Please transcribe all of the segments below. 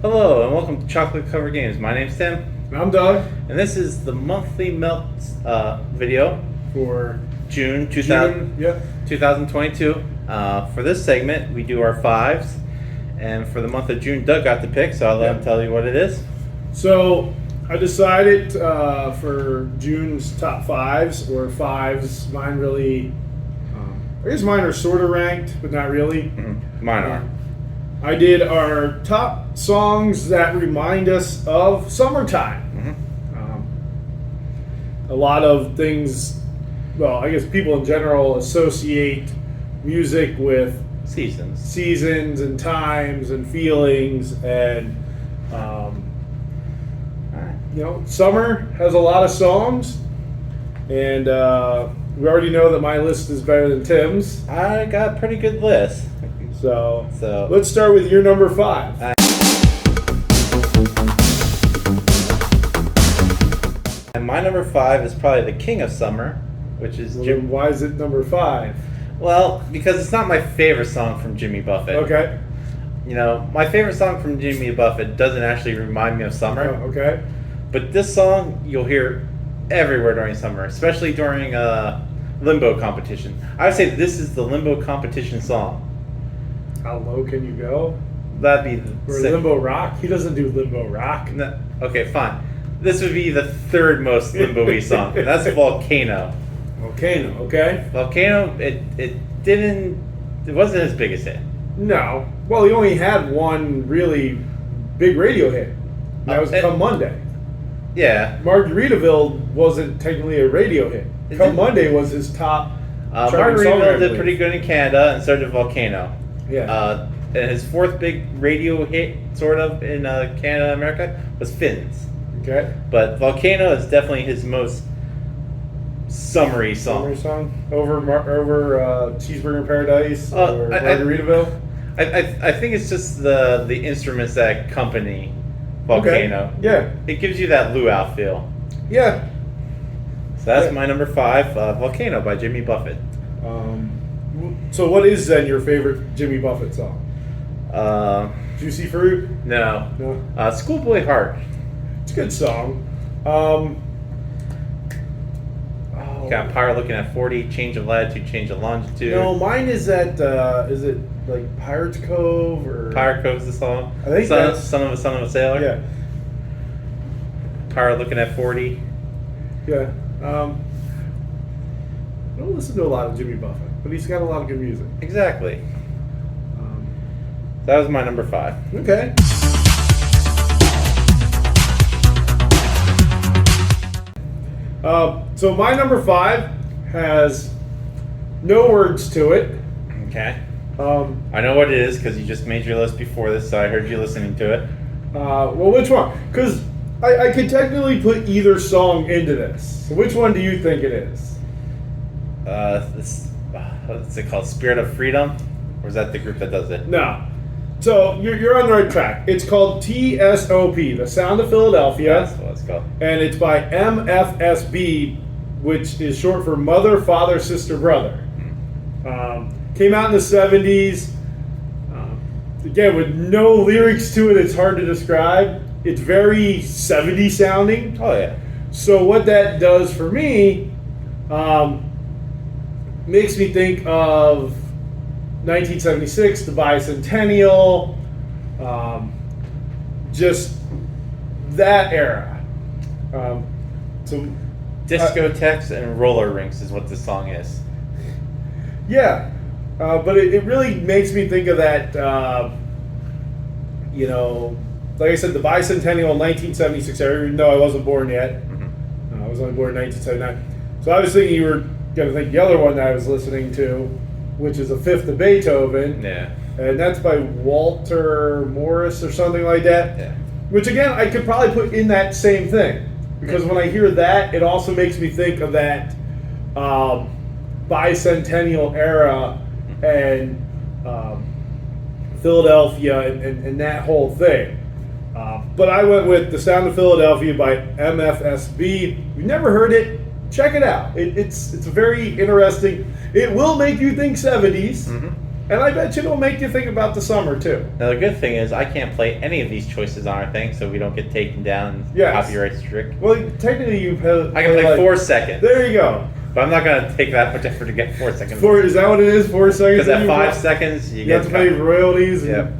Hello and welcome to Chocolate Cover Games. My name's Tim, I'm Doug and this is the monthly melt video for June June. 2022. For this segment, we do our fives, and for the month of June, Doug got the pick, so I'll let him tell you what it is. So I decided for June's top fives or fives. Mine really, I guess mine are sort of ranked, but not really. Mine are. I did our top songs that remind us of summertime. A lot of things, well, I guess people in general associate music with seasons and times and feelings, and summer has a lot of songs, and we already know that my list is better than Tim's. I got a pretty good list. So let's start with your number five. And my number five is probably the king of summer, which is Jim. Why is it number five? Well, because it's not my favorite song from Jimmy Buffett. Okay. You know, my favorite song from Jimmy Buffett doesn't actually remind me of summer. Oh, okay. But this song you'll hear everywhere during summer, especially during limbo competition. I would say this is the limbo competition song. How low can you go? That'd be or limbo rock. He doesn't do limbo rock. No, okay, fine. This would be the third most limbo-y song. That's Volcano. Volcano, okay. Volcano. It wasn't his biggest hit. No. Well, he only had one really big radio hit. That was Come Monday. Yeah. Margaritaville wasn't technically a radio hit. Come Monday was his top. Margaritaville did pretty good in Canada, and so did Volcano. Yeah. And his fourth big radio hit, sort of, in Canada and America was Fins. Okay. But Volcano is definitely his most summery song. Summery song? Over Cheeseburger in Paradise or Margaritaville? I think it's just the instruments that accompany Volcano. Okay. Yeah. It gives you that luau feel. Yeah. So that's my number five, Volcano by Jimmy Buffett. So what is then your favorite Jimmy Buffett song? Juicy Fruit? No. Schoolboy Heart. It's a good song. Got Pirate Looking at 40, Change of Latitude, Change of Longitude. No, mine is that, is it like Pirate's Cove or? Pirate Cove's the song. I think that's... Son of a Sailor. Yeah. Pirate Looking at 40. Yeah. I don't listen to a lot of Jimmy Buffett, but he's got a lot of good music. Exactly. That was my number five. Okay. So my number five has no words to it. Okay. I know what it is because you just made your list before this, so I heard you listening to it. Well, which one? Because I could technically put either song into this. So which one do you think it is? What's it called? Spirit of Freedom? Or is that the group that does it? No. So you're on the right track. It's called T.S.O.P, The Sound of Philadelphia. That's what it's called. And it's by MFSB, which is short for Mother, Father, Sister, Brother. Came out in the 70s. Again, with no lyrics to it, it's hard to describe. It's very 70s sounding. Oh, yeah. So what that does for me makes me think of 1976, the bicentennial, just that era. Discotheques and roller rinks is what this song is. Yeah, but it really makes me think of that, like I said, the bicentennial 1976 era, even though I wasn't born yet. I was only born in 1979. So I was thinking you were going to think the other one that I was listening to, which is a Fifth of Beethoven. Yeah. And that's by Walter Morris or something like that. Yeah. Which, again, I could probably put in that same thing. Because when I hear that, it also makes me think of that bicentennial era and Philadelphia and that whole thing. But I went with The Sound of Philadelphia by MFSB. You never heard it? Check it out. It's very interesting. It will make you think 70s. And I bet you it'll make you think about the summer too. Now the good thing is I can't play any of these choices on our thing, so we don't get taken down. Yes. Copyright strict. Well, technically you play. I can play 4 seconds. There you go. But I'm not gonna take that much effort to get 4 seconds. Is that what it is? 4 seconds. Because at 5 seconds you you get have to pay royalties. Yep.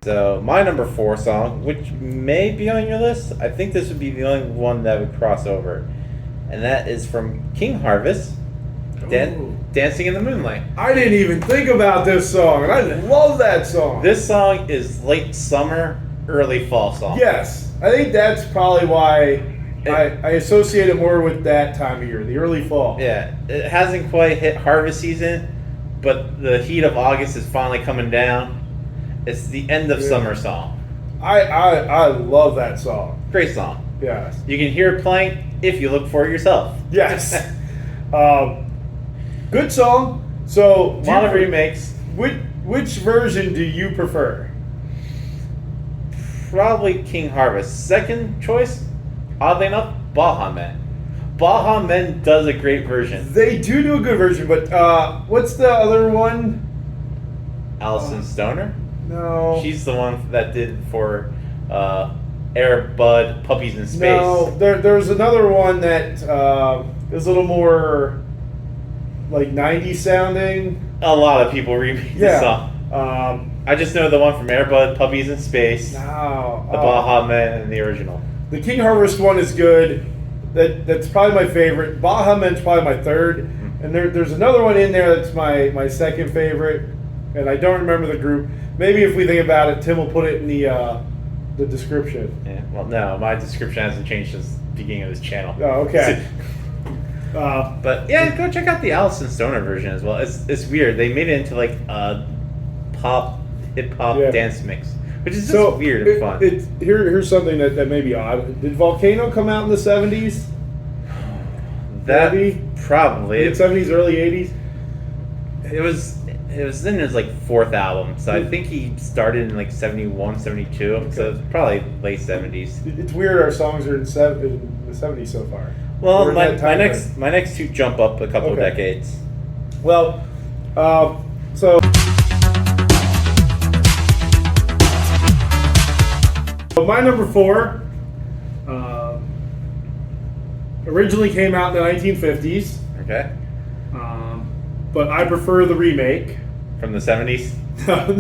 So my number 4 song, which may be on your list, I think this would be the only one that would cross over, and that is from King Harvest, "Dancing in the Moonlight." I didn't even think about this song, and I love that song. This song is late summer, early fall song. Yes, I think that's probably why I associate it more with that time of year, the early fall. Yeah, it hasn't quite hit harvest season, but the heat of August is finally coming down. It's the end of summer song. I love that song. Great song. Yes. You can hear it playing if you look for it yourself. Yes. Good song. So A lot of remakes. Which version do you prefer? Probably King Harvest. Second choice, oddly enough, Baja Men. Baja Men does a great version. They do a good version, but what's the other one? Alison Stoner? No. She's the one that did for Air Bud, Puppies in Space. No, there's another one that is a little more like 90s sounding. A lot of people remake this song. I just know the one from Air Bud, Puppies in Space, No. the Baja Men, and the original. The King Harvest one is good. That's probably my favorite. Baja Men's probably my third. And there's another one in there that's my second favorite. And I don't remember the group. Maybe if we think about it, Tim will put it in the description. Yeah. Well, no, my description hasn't changed since the beginning of this channel. Oh, okay. But yeah, go check out the Alison Stoner version as well. It's weird. They made it into like a pop, hip hop dance mix, which is just weird and fun. Here's something that may be odd. Did Volcano come out in the 70s? That Maybe? probably. Late 70s, early 80s? It was in his like 4th album, so I think he started in like 71, 72, so it's probably late 70s. It's weird our songs are in the 70s so far. Well, my next 2 jump up a couple of decades. Well, so my number 4 originally came out in the 1950s. Okay. But I prefer the remake. From the 70s?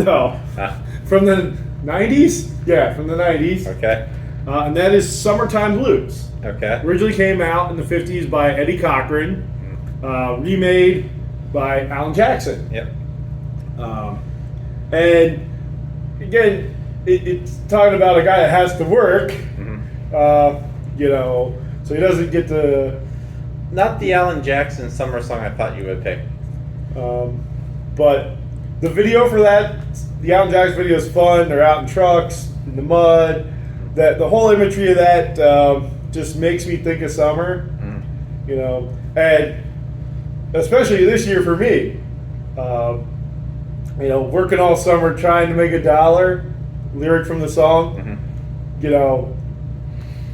No. From the 90s? Yeah, from the 90s. Okay. And that is Summertime Blues. Okay. Originally came out in the 50s by Eddie Cochran. Remade by Alan Jackson. Yep. And again, it's talking about a guy that has to work, so he doesn't get to... Not the Alan Jackson summer song I thought you would pick. But the video for that, the Alan Jackson video is fun. They're out in trucks, in the mud. The whole imagery of that just makes me think of summer, and especially this year for me, working all summer trying to make $1, lyric from the song,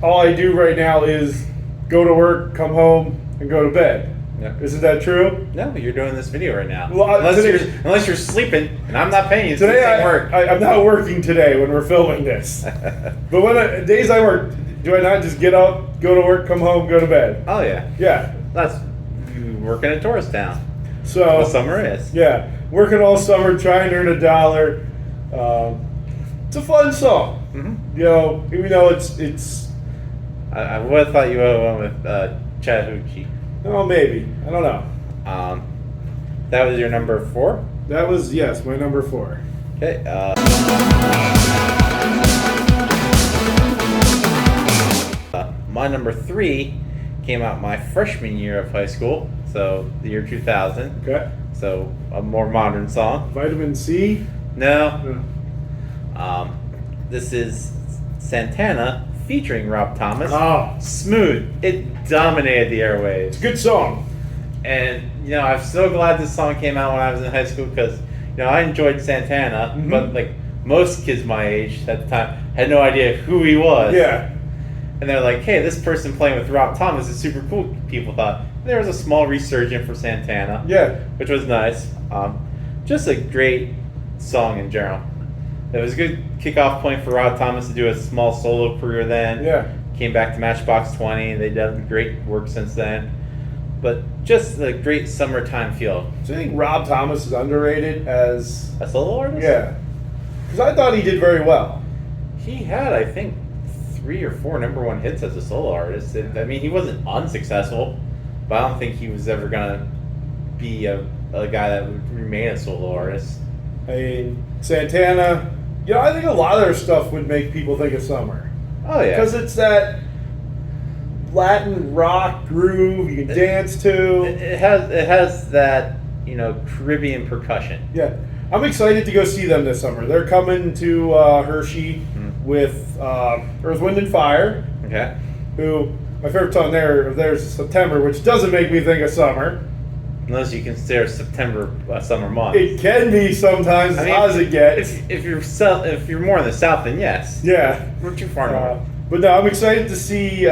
all I do right now is go to work, come home, and go to bed. Yeah. Isn't that true? No, you're doing this video right now. Well, unless you're sleeping, and I'm not paying you. Today work. I'm not working today when we're filming this. But when days I work, do I not just get up, go to work, come home, go to bed? Oh yeah. Yeah. That's you working in a tourist town. So what summer is. Yeah, working all summer trying to earn $1. It's a fun song. Even though it's. I would have thought you would have went with Chattahoochee. Oh, maybe. I don't know. That was your number 4? That was, yes, my number 4. Okay. My number 3 came out my freshman year of high school, so the year 2000. Okay. So a more modern song. Vitamin C? No. This is Santana featuring Rob Thomas. Oh. Smooth. It dominated the airwaves. It's a good song. And, I'm so glad this song came out when I was in high school because, I enjoyed Santana, but like most kids my age at the time had no idea who he was. Yeah. and they're like, hey, this person playing with Rob Thomas is super cool, people thought. There was a small resurgence for Santana. Yeah. Which was nice. Just a great song in general. It was a good kickoff point for Rob Thomas to do a small solo career then. Yeah. Came back to Matchbox 20. They've done great work since then. But just a great summertime feel. So you think Rob Thomas is underrated as a solo artist? Yeah. Because I thought he did very well. He had, I think, 3 or 4 number 1 hits as a solo artist. I mean, he wasn't unsuccessful, but I don't think he was ever going to be a guy that would remain a solo artist. I mean, Santana, I think a lot of their stuff would make people think of summer. Oh, yeah. Because it's that Latin rock groove you can dance to. It has that, Caribbean percussion. Yeah. I'm excited to go see them this summer. They're coming to Hershey with Earth, Wind, and Fire. Okay. Who, my favorite song there's September, which doesn't make me think of summer. Unless you consider September a summer month. It can be sometimes, as hot as it gets. If you're more in the south, then yes. Yeah. We're too far north. But no, I'm excited to see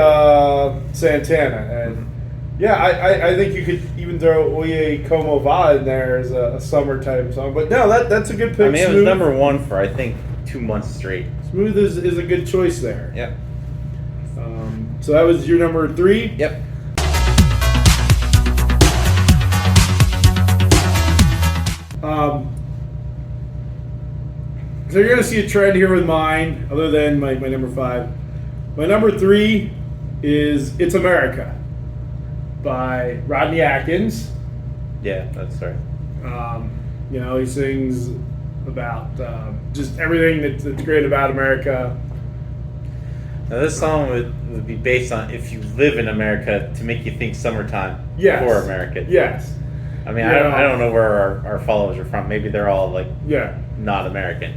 Santana. And yeah, I think you could even throw Oye Como Va in there as a summertime song. But no, that's a good pick. I mean, it was number 1 for, I think, 2 months straight. Smooth is a good choice there. Yep. So that was your number 3? Yep. So you're going to see a trend here with mine, other than my number 5. My number 3 is It's America by Rodney Atkins. Yeah, that's right. He sings about just everything that's great about America. Now, this song would be based on if you live in America to make you think summertime for America. Yes. I mean, I don't know where our followers are from. Maybe they're all not American.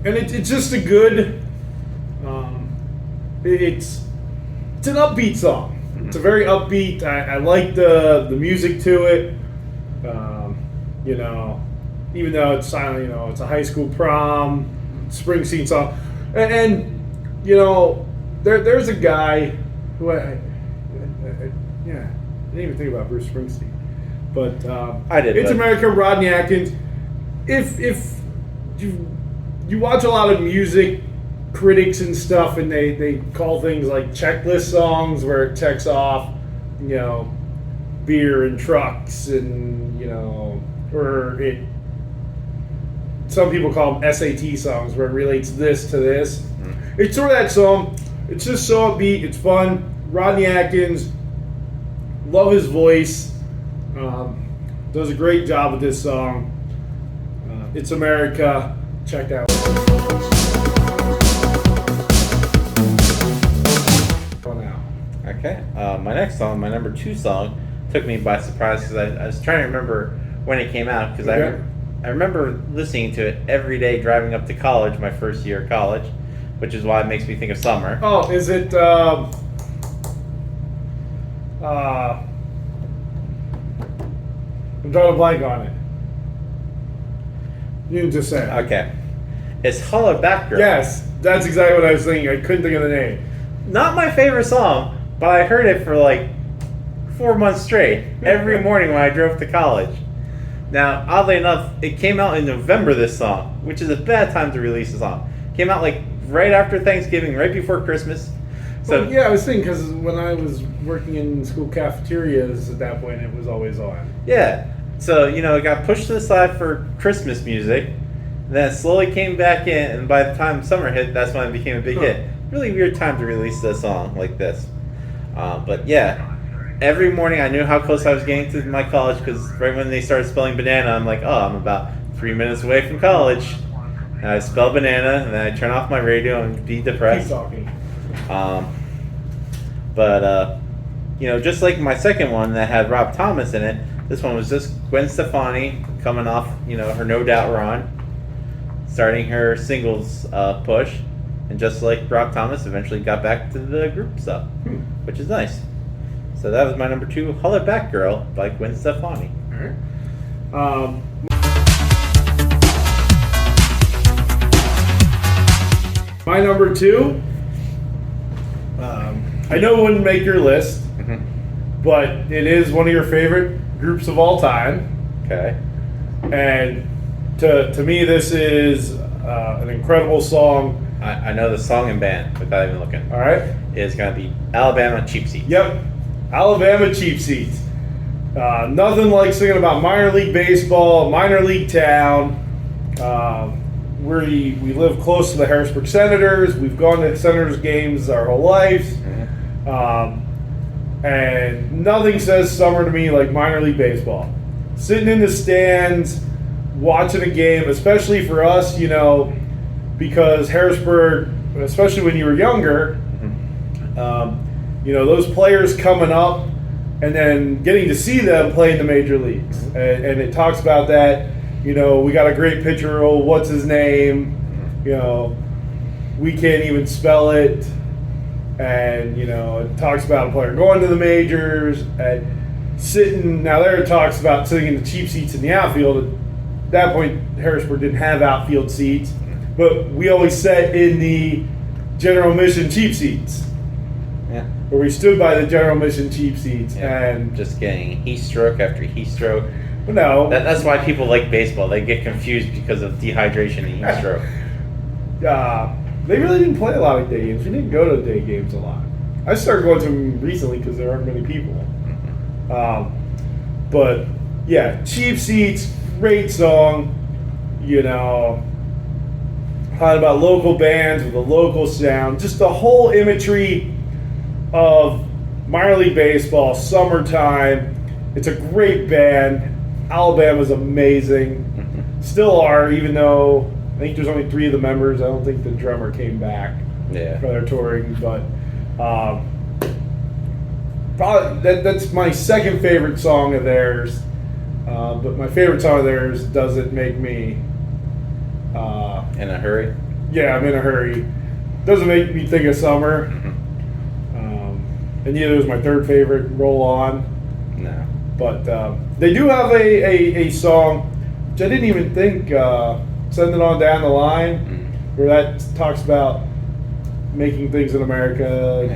And it's just a good. It's an upbeat song. Mm-hmm. It's a very upbeat. I like the music to it. Even though it's silent, it's a high school prom, Springsteen song, and there's a guy who I didn't even think about Bruce Springsteen, but I did. It's America, Rodney Atkins. If you watch a lot of music critics and stuff, and they call things like checklist songs where it checks off, beer and trucks, and or it. Some people call them SAT songs where it relates this to this. Mm-hmm. It's sort of that song. It's just so upbeat. It's fun. Rodney Atkins. Love his voice. Does a great job with this song. It's America. Check that one out. Okay. My next song, my number 2 song, took me by surprise because I was trying to remember when it came out because I remember listening to it every day driving up to college, my first year of college, which is why it makes me think of summer. Oh, is it? I'm drawing a blank on it. You can just say it. Okay. It's Holla Back Girl. Yes, that's exactly what I was thinking. I couldn't think of the name. Not my favorite song, but I heard it for like 4 months straight, every morning when I drove to college. Now, oddly enough, it came out in November, this song, which is a bad time to release a song. Came out like right after Thanksgiving, right before Christmas. So well, yeah, I was thinking because when I was working in school cafeterias at that point, it was always on. Yeah. So, it got pushed to the side for Christmas music. Then it slowly came back in, and by the time summer hit, that's when it became a big hit. Really weird time to release a song like this. But yeah, every morning I knew how close I was getting to my college because right when they started spelling banana, I'm like, oh, I'm about 3 minutes away from college. And I spell banana, and then I turn off my radio and be depressed. Keep talking. But just like my second one that had Rob Thomas in it, this one was just Gwen Stefani coming off, her No Doubt run, starting her singles push, and just like Rob Thomas, eventually got back to the group stuff, which is nice. So that was my number 2, Holla Back Girl by Gwen Stefani. All right. My number 2. I know it wouldn't make your list, but it is one of your favorite groups of all time. Okay. And to me, this is an incredible song. I know the song and band without even looking. All right. It's going to be Alabama Cheap Seats. Yep. Alabama Cheap Seats. Nothing like singing about minor league baseball, minor league town. We live close to the Harrisburg Senators. We've gone to Senators games our whole lives. And nothing says summer to me like minor league baseball. Sitting in the stands, watching a game, especially for us, because Harrisburg, especially when you were younger, those players coming up and then getting to see them play in the major leagues. And it talks about that, we got a great pitcher, what's his name? We can't even spell it. And, it talks about a player going to the majors and sitting. Now, there it talks about sitting in the cheap seats in the outfield. At that point, Harrisburg didn't have outfield seats, but we always sat in the general admission cheap seats. Yeah. Where we stood by the general admission cheap seats and just getting heat stroke after heat stroke. No. That's why people like baseball. They get confused because of dehydration and heat stroke. They really didn't play a lot of day games. We didn't go to day games a lot. I started going to them recently because there aren't many people. But yeah, cheap seats, great song. Talking about local bands with a local sound. Just the whole imagery of minor league baseball, summertime. It's a great band. Alabama's amazing. Still are, even though I think there's only 3 of the members. I don't think the drummer came back for their touring, but probably that's my second favorite song of theirs. But my favorite song of theirs, Doesn't Make Me In a Hurry? Yeah, I'm in a hurry. Doesn't make me think of summer. And neither is my third favorite, Roll On. No. But they do have a song, which I didn't even think, Send It On Down the Line, where that talks about making things in America.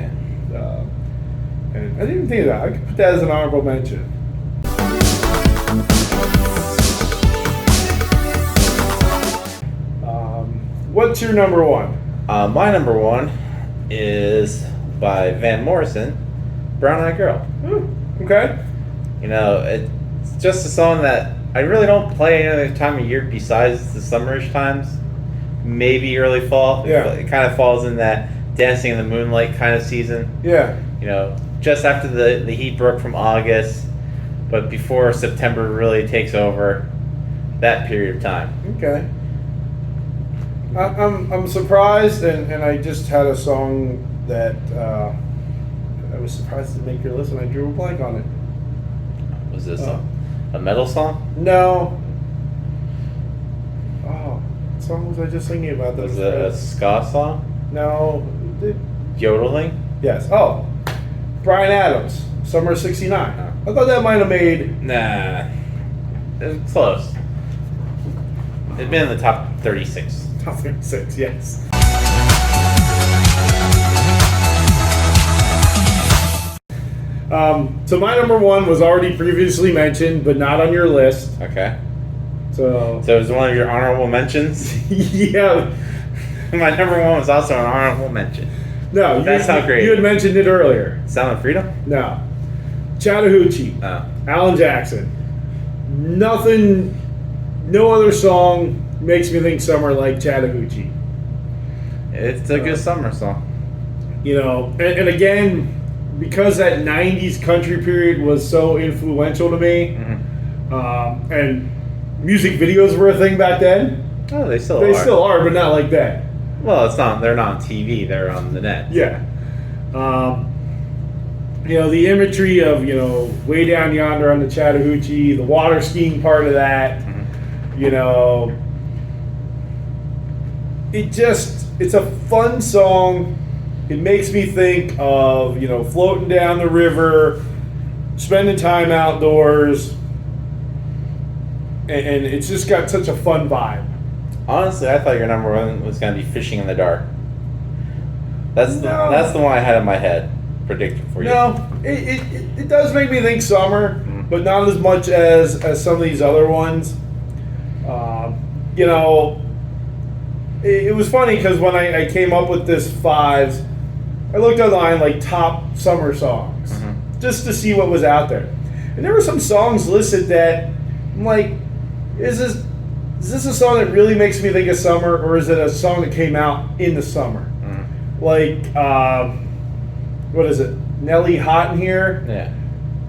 And I didn't even think of that. I could put that as an honorable mention. What's your number 1? My number 1 is by Van Morrison, Brown Eyed Girl. Okay. It's just a song that I really don't play any other time of year besides the summerish times. Maybe early fall. Yeah. It kind of falls in that Dancing in the Moonlight kind of season. Yeah. Just after the heat broke from August, but before September really takes over, that period of time. Okay. I'm surprised, and I just had a song that I was surprised to make your list, and I drew a blank on it. Was this a metal song? No. Oh, what song was I just thinking about? Was it a ska song? No. Yodeling? Yes. Oh, Bryan Adams, Summer of '69. I thought that might have made. Nah. It was close. It'd been in the top 36. Top 36, yes. So my number 1 was already previously mentioned, but not on your list. Okay. So it was one of your honorable mentions? Yeah. My number 1 was also an honorable mention. No, That's how great. You had mentioned it earlier. Sound of Freedom? No. Chattahoochee. Oh. Alan Jackson. Nothing, no other song makes me think summer like Chattahoochee. It's a good summer song. And again, because that 90s country period was so influential to me, and music videos were a thing back then. Oh, they still are. They still are, but not like that. Well, they're not on TV, they're on the net. Yeah. The imagery of, way down yonder on the Chattahoochee, the water skiing part of that, it's a fun song. It makes me think of, floating down the river, spending time outdoors, and it's just got such a fun vibe. Honestly, I thought your number 1 was going to be Fishing in the Dark. That's No. that's the one I had in my head predicted for you. No, it does make me think summer, Mhm. but not as much as some of these other ones. You know, it was funny because when I came up with this fives, I looked online like top summer songs Mhm. just to see what was out there, and there were some songs listed that I'm like, is this a song that really makes me think of summer, or is it a song that came out in the summer? Mhm. Like, what is it? Nelly Hot in Here. Yeah.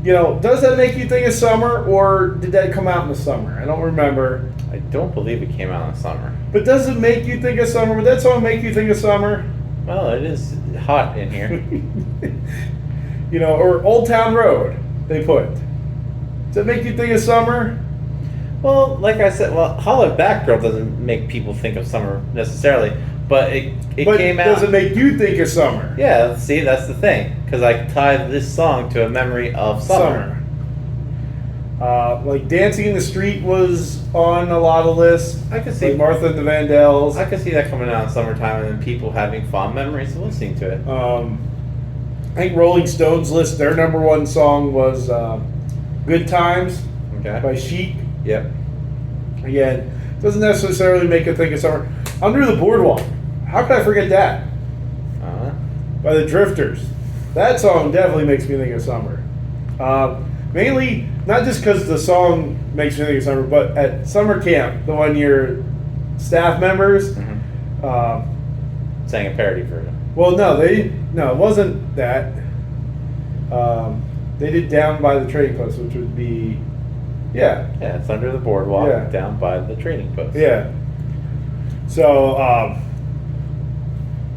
You know, does that make you think of summer, or did that come out in the summer? I don't remember. I don't believe it came out in the summer. But does it make you think of summer? Would that song make you think of summer? Well, it is hot in here. You know, or Old Town Road, they put. Does that make you think of summer? Well, like I said, Hollow Back Girl doesn't make people think of summer necessarily, but it But came out. does it make you think of summer? Yeah, see, that's the thing. Because I tied this song to a memory of summer. Like Dancing in the Street was on a lot of lists. I could see Like Martha and the Vandells. I could see that coming out in summertime and then people having fond memories of listening to it. I think Rolling Stones list, their number one song was Good Times Okay. by Chic. Yep. Again, doesn't necessarily make it think of summer. Under the Boardwalk. How could I forget that? Uh-huh. By the Drifters. That song definitely makes me think of summer. Mainly, not just because the song makes me think of summer, but at summer camp, the one year staff members, Mm-hmm. Sang a parody version. well, no, it wasn't that. They did Down by the Trading Post, which would be, yeah, Yeah, it's under the boardwalk Yeah. down by the trading post. yeah. So,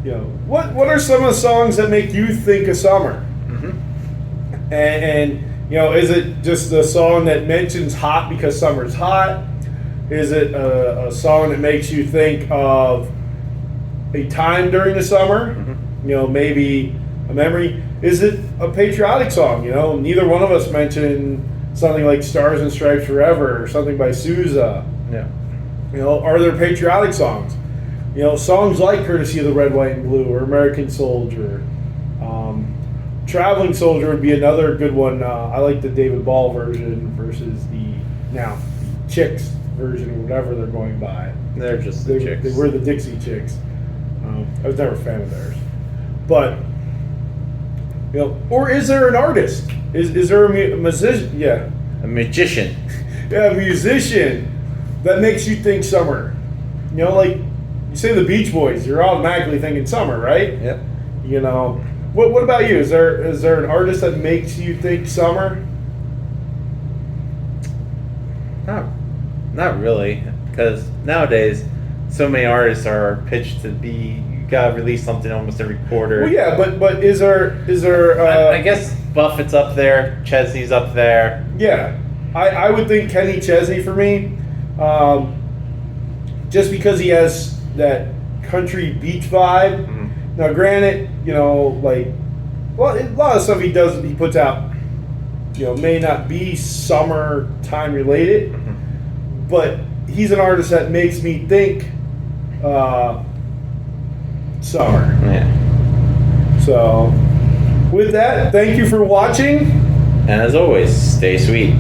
you know, what are some of the songs that make you think of summer? Mm-hmm. And you know, is it just a song that mentions hot because summer's hot? Is it a song that makes you think of a time during the summer? Mm-hmm. You know, maybe a memory. Is it a patriotic song? You know, neither one of us mentioned something like Stars and Stripes Forever or something by Sousa. Yeah. You know, are there patriotic songs? You know, songs like Courtesy of the Red, White, and Blue or American Soldier. Traveling Soldier would be another good one. I like the David Ball version versus the Chicks version or whatever they're going by. They're just the They, chicks. they were the Dixie Chicks. I was never a fan of theirs. But, you know, or is there an artist? Is there a musician? Yeah. A magician. Yeah, a musician that makes you think summer. You know, like you say the Beach Boys, you're automatically thinking summer, right? Yep. You know, what about you? Is there an artist that makes you think summer? Not really, because nowadays so many artists are pitched to be you gotta release something almost every quarter. Well, yeah, but is there? I guess Buffett's up there, Chesney's up there. Yeah, I would think Kenny Chesney for me, just because he has that country beach vibe. Mhm. Now, granted, you know, like, well, a lot of stuff he puts out, you know, may not be summertime related, Mhm. but he's an artist that makes me think summer. Yeah. So, with that, thank you for watching. And as always, stay sweet.